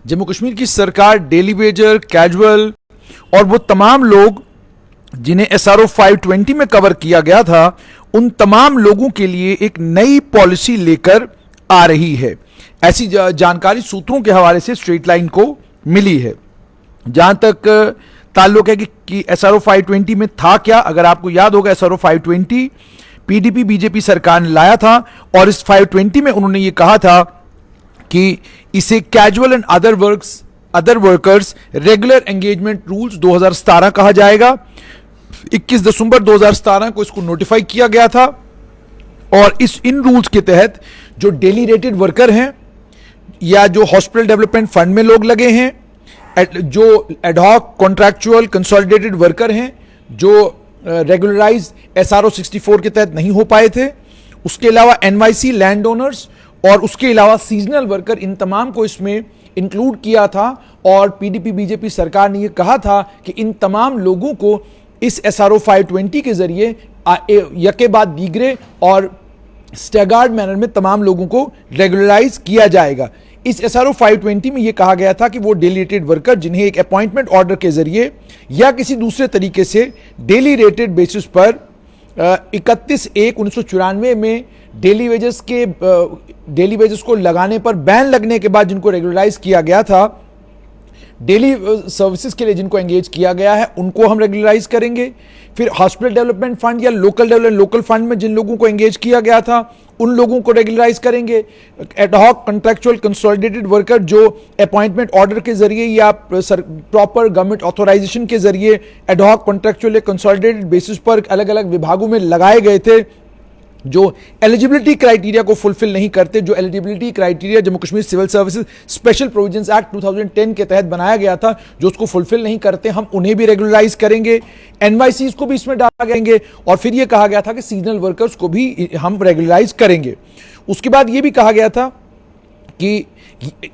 जम्मू कश्मीर की सरकार daily Vaser, casual और वो तमाम लोग जिन्हें SRO 520 में कवर किया गया था, उन तमाम लोगों के लिए एक नई पॉलिसी लेकर आ रही है। ऐसी जानकारी सूत्रों के हवाले से स्ट्रेट लाइन को मिली है। जहां तक ताल्लुक है कि SRO 520 में था क्या, अगर आपको याद होगा SRO 520 PDP बीजेपी सरकार ने लाया था और इस 520 में उन्होंने ये कहा था कि इसे casual and other workers regular engagement rules 2017 कहा जाएगा। 21 दिसंबर 2017 को इसको नोटिफाई किया गया था और इन रूल्स के तहत जो डेली रेटेड वर्कर हैं या जो हॉस्पिटल डेवलपमेंट फंड में लोग लगे हैं, जो एडहॉक कॉन्ट्रैक्चुअल कंसोलिडेटेड वर्कर हैं, जो रेगुलराइज SRO 64 के तहत नहीं हो पाए थे, उसके अलावा NYC लैंड ओनर्स और उसके अलावा सीजनल वर्कर, इन तमाम को इसमें इंक्लूड किया था। और PDP बीजेपी सरकार ने यह कहा था कि इन तमाम लोगों को इस SRO 520 के जरिए यके बाद दीगरे और स्टैगर्ड मैनर में तमाम लोगों को रेगुलराइज किया जाएगा। इस SRO 520 में यह कहा गया था कि वो डेली रेटेड वर्कर जिन्हें एक अपॉइंटमेंट ऑर्डर के जरिए या किसी दूसरे तरीके से डेली रेटेड बेसिस पर 31/1/1994 में डेली वेजेस को लगाने पर बैन लगने के बाद जिनको रेगुलराइज किया गया था, डेली सर्विसेज के लिए जिनको एंगेज किया गया है, उनको हम रेगुलराइज करेंगे। फिर हॉस्पिटल डेवलपमेंट फंड या लोकल फंड में जिन लोगों को एंगेज किया गया था, उन लोगों को रेगुलराइज करेंगे। एडहॉक कॉन्ट्रैक्चुअल कंसोलिडेटेड वर्कर जो अपॉइंटमेंट ऑर्डर के जरिए या प्रॉपर गवर्नमेंट ऑथोराइजेशन के जरिए एडहॉक कॉन्ट्रैक्चुअल कंसोलिडेटेड बेसिस पर अलग अलग विभागों में लगाए गए थे, जो एलिजिबिलिटी क्राइटेरिया को फुलफिल नहीं करते, जो eligibility criteria Jammu Kashmir civil services special provisions act 2010 के तहत बनाया गया था, जो उसको फुलफिल नहीं करते, हम उन्हें भी रेगुलराइज करेंगे। NYCs को भी इसमें डाला जाएंगे और फिर यह कहा गया था कि सीजनल वर्कर्स को भी हम रेगुलराइज करेंगे। उसके बाद यह भी कहा गया था कि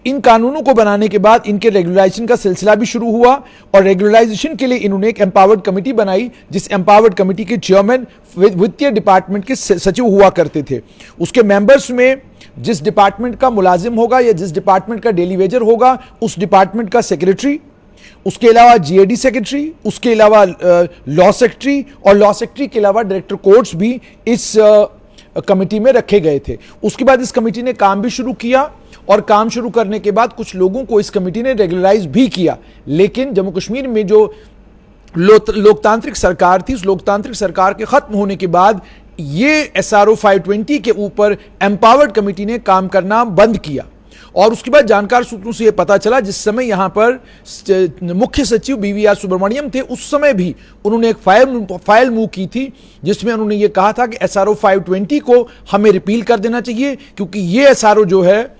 इन कानूनों को बनाने के बाद इनके रेगुलराइजेशन का सिलसिला भी शुरू हुआ और रेगुलराइजेशन के लिए इन्होंने एक एम्पावर्ड कमेटी बनाई, जिस एम्पावर्ड कमेटी के चेयरमैन वित्तीय डिपार्टमेंट के सचिव हुआ करते थे। उसके मेंबर्स में जिस डिपार्टमेंट का मुलाजिम होगा या जिस डिपार्टमेंट का डेली वेजर होगा, उस डिपार्टमेंट का सेक्रेटरी, उसके अलावा GAD सेक्रेटरी, उसके अलावा लॉ सेक्रेटरी और लॉ सेक्रेटरी के अलावा डायरेक्टर कोर्ट्स भी इस कमेटी में रखे गए थे। उसके बाद इस कमेटी ने काम भी शुरू किया और काम शुरू करने के बाद कुछ लोगों को इस कमेटी ने रेगुलराइज भी किया। लेकिन जम्मू कश्मीर में जो लोकतांत्रिक सरकार थी, उस लोकतांत्रिक सरकार के खत्म होने के बाद ये SRO 520 के ऊपर एम्पावर्ड कमेटी ने काम करना बंद किया। और उसके बाद जानकार सूत्रों से यह पता चला, जिस समय यहां पर मुख्य सचिव BVR सुब्रमण्यम थे, उस समय भी उन्होंने एक फाइल मूव की थी जिसमें उन्होंने ये कहा था कि SRO 520 को हमें रिपील कर देना चाहिए, क्योंकि ये SRO जो है,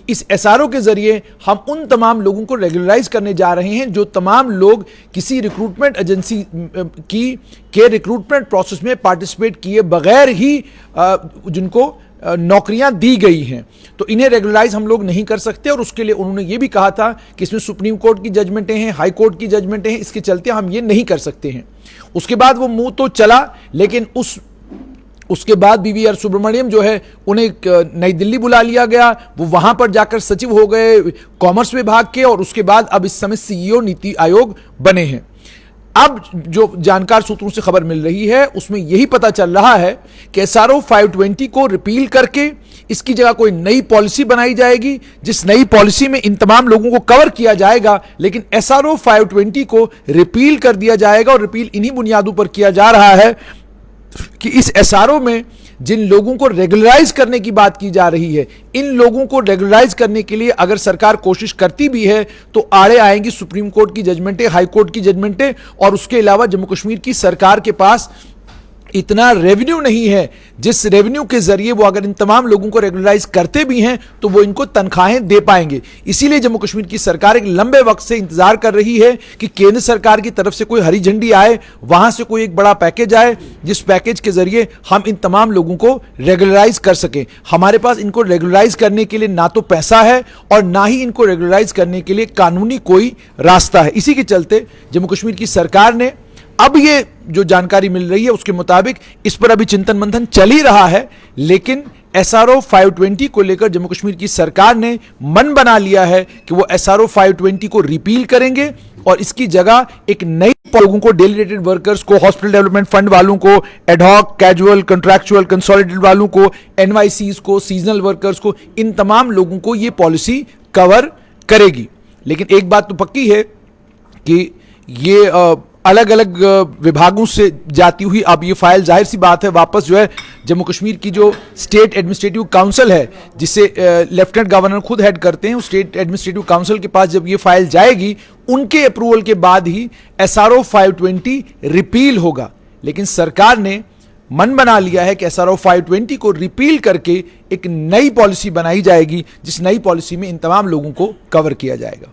इस SRO के जरिए हम उन तमाम लोगों को रेगुलराइज करने जा रहे हैं जो तमाम लोग किसी रिक्रूटमेंट एजेंसी के रिक्रूटमेंट प्रोसेस में पार्टिसिपेट किए बगैर ही जिनको नौकरियां दी गई हैं, तो इन्हें रेगुलराइज हम लोग नहीं कर सकते। और उसके लिए उन्होंने ये भी कहा था कि इसमें सुप्रीम कोर्ट की जजमेंटें हैं, हाई कोर्ट की जजमेंटें हैं, इसके चलते हम ये नहीं कर सकते हैं। उसके बाद वो मुंह तो चला, लेकिन उसके बाद BVR सुब्रमण्यम जो है, उन्हें नई दिल्ली बुला लिया गया, वो वहां पर जाकर सचिव हो गए कॉमर्स विभाग के, और उसके बाद अब इस समय CEO नीति आयोग बने हैं। अब जो जानकार सूत्रों से खबर मिल रही है उसमें यही पता चल रहा है कि SRO 520 को रिपील करके इसकी जगह कोई नई पॉलिसी बनाई जाएगी, जिस नई पॉलिसी में इन तमाम लोगों को कवर किया जाएगा, लेकिन SRO 520 को रिपील कर दिया जाएगा। और रिपील इन्हीं बुनियादों पर किया जा रहा है कि इस SRO में जिन लोगों को रेगुलराइज करने की बात की जा रही है, इन लोगों को रेगुलराइज करने के लिए अगर सरकार कोशिश करती भी है तो आड़े आएंगी सुप्रीम कोर्ट की जजमेंटें, हाई कोर्ट की जजमेंटें, और उसके अलावा जम्मू कश्मीर की सरकार के पास इतना रेवेन्यू नहीं है जिस रेवेन्यू के जरिए वो अगर इन तमाम लोगों को रेगुलराइज करते भी हैं तो वो इनको तनख्वाहें दे पाएंगे। इसीलिए जम्मू कश्मीर की सरकार एक लंबे वक्त से इंतजार कर रही है कि केंद्र सरकार की तरफ से कोई हरी झंडी आए, वहां से कोई एक बड़ा पैकेज आए, जिस पैकेज के जरिए हम इन तमाम लोगों को रेगुलराइज कर सकें। हमारे पास इनको रेगुलराइज करने के लिए ना तो पैसा है और ना ही इनको रेगुलराइज करने के लिए कानूनी कोई रास्ता है। इसी के चलते जम्मू कश्मीर की सरकार ने, अब ये जो जानकारी मिल रही है उसके मुताबिक इस पर अभी चिंतन मंथन चल ही रहा है, लेकिन SRO 520 को लेकर जम्मू कश्मीर की सरकार ने मन बना लिया है कि वो SRO 520 को रिपील करेंगे और इसकी जगह एक नई लोगों को, डेली रेटेड वर्कर्स को, हॉस्पिटल डेवलपमेंट फंड वालों को, एडहॉक, कैजुअल, कंट्रैक्चुअल, कंसोलिडेटेड वालों को, NYCs को, सीजनल वर्कर्स को, इन तमाम लोगों को ये पॉलिसी कवर करेगी। लेकिन एक बात तो पक्की है कि ये अलग अलग विभागों से जाती हुई अब ये फाइल, जाहिर सी बात है, वापस जो है जम्मू कश्मीर की जो स्टेट एडमिनिस्ट्रेटिव काउंसिल है, जिसे लेफ्टिनेंट गवर्नर खुद हेड करते हैं, उस स्टेट एडमिनिस्ट्रेटिव काउंसिल के पास जब ये फाइल जाएगी, उनके अप्रूवल के बाद ही SRO 520 रिपील होगा। लेकिन सरकार ने मन बना लिया है कि SRO 520 को रिपील करके एक नई पॉलिसी बनाई जाएगी, जिस नई पॉलिसी में इन तमाम लोगों को कवर किया जाएगा।